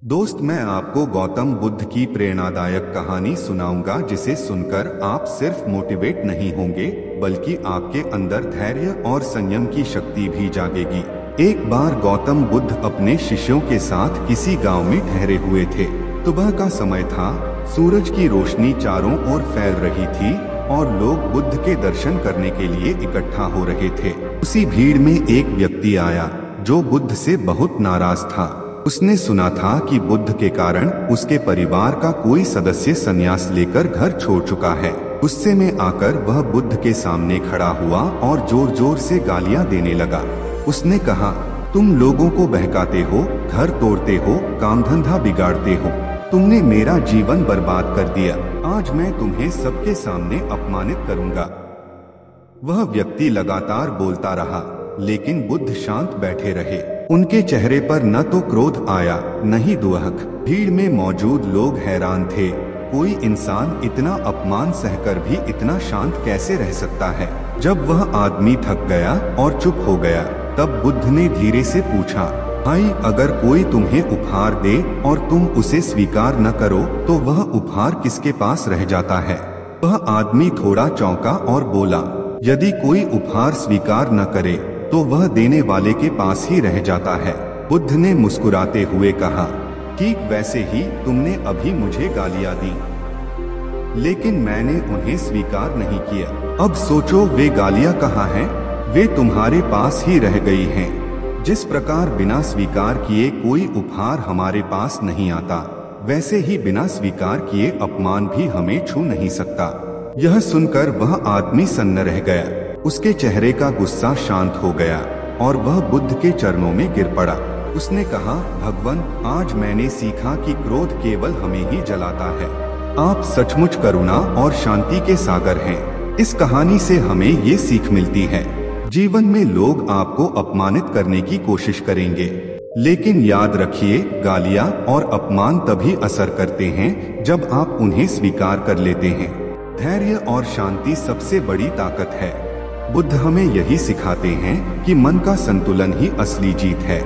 दोस्त, मैं आपको गौतम बुद्ध की प्रेरणादायक कहानी सुनाऊंगा, जिसे सुनकर आप सिर्फ मोटिवेट नहीं होंगे बल्कि आपके अंदर धैर्य और संयम की शक्ति भी जागेगी। एक बार गौतम बुद्ध अपने शिष्यों के साथ किसी गांव में ठहरे हुए थे। सुबह का समय था, सूरज की रोशनी चारों ओर फैल रही थी और लोग बुद्ध के दर्शन करने के लिए इकट्ठा हो रहे थे। उसी भीड़ में एक व्यक्ति आया जो बुद्ध से बहुत नाराज था। उसने सुना था कि बुद्ध के कारण उसके परिवार का कोई सदस्य संन्यास लेकर घर छोड़ चुका है। गुस्से में आकर वह बुद्ध के सामने खड़ा हुआ और जोर जोर से गालियां देने लगा। उसने कहा, तुम लोगों को बहकाते हो, घर तोड़ते हो, काम धंधा बिगाड़ते हो, तुमने मेरा जीवन बर्बाद कर दिया। आज मैं तुम्हें सबके सामने अपमानित करूंगा। वह व्यक्ति लगातार बोलता रहा, लेकिन बुद्ध शांत बैठे रहे। उनके चेहरे पर न तो क्रोध आया, न ही दुहक। भीड़ में मौजूद लोग हैरान थे। कोई इंसान इतना अपमान सहकर भी इतना शांत कैसे रह सकता है। जब वह आदमी थक गया और चुप हो गया, तब बुद्ध ने धीरे से पूछा, भाई, अगर कोई तुम्हें उपहार दे और तुम उसे स्वीकार न करो तो वह उपहार किसके पास रह जाता है। वह आदमी थोड़ा चौंका और बोला, यदि कोई उपहार स्वीकार न करे तो वह देने वाले के पास ही रह जाता है। बुद्ध ने मुस्कुराते हुए कहा, ठीक वैसे ही तुमने अभी मुझे गालियां दी, लेकिन मैंने उन्हें स्वीकार नहीं किया। अब सोचो, वे गालियां कहाँ हैं? वे तुम्हारे पास ही रह गई हैं। जिस प्रकार बिना स्वीकार किए कोई उपहार हमारे पास नहीं आता, वैसे ही बिना स्वीकार किए अपमान भी हमें छू नहीं सकता। यह सुनकर वह आदमी सन्न रह गया। उसके चेहरे का गुस्सा शांत हो गया और वह बुद्ध के चरणों में गिर पड़ा। उसने कहा, भगवान, आज मैंने सीखा कि क्रोध केवल हमें ही जलाता है। आप सचमुच करुणा और शांति के सागर हैं। इस कहानी से हमें ये सीख मिलती है, जीवन में लोग आपको अपमानित करने की कोशिश करेंगे, लेकिन याद रखिए, गालियां और अपमान तभी असर करते हैं जब आप उन्हें स्वीकार कर लेते हैं। धैर्य और शांति सबसे बड़ी ताकत है। बुद्ध हमें यही सिखाते हैं कि मन का संतुलन ही असली जीत है।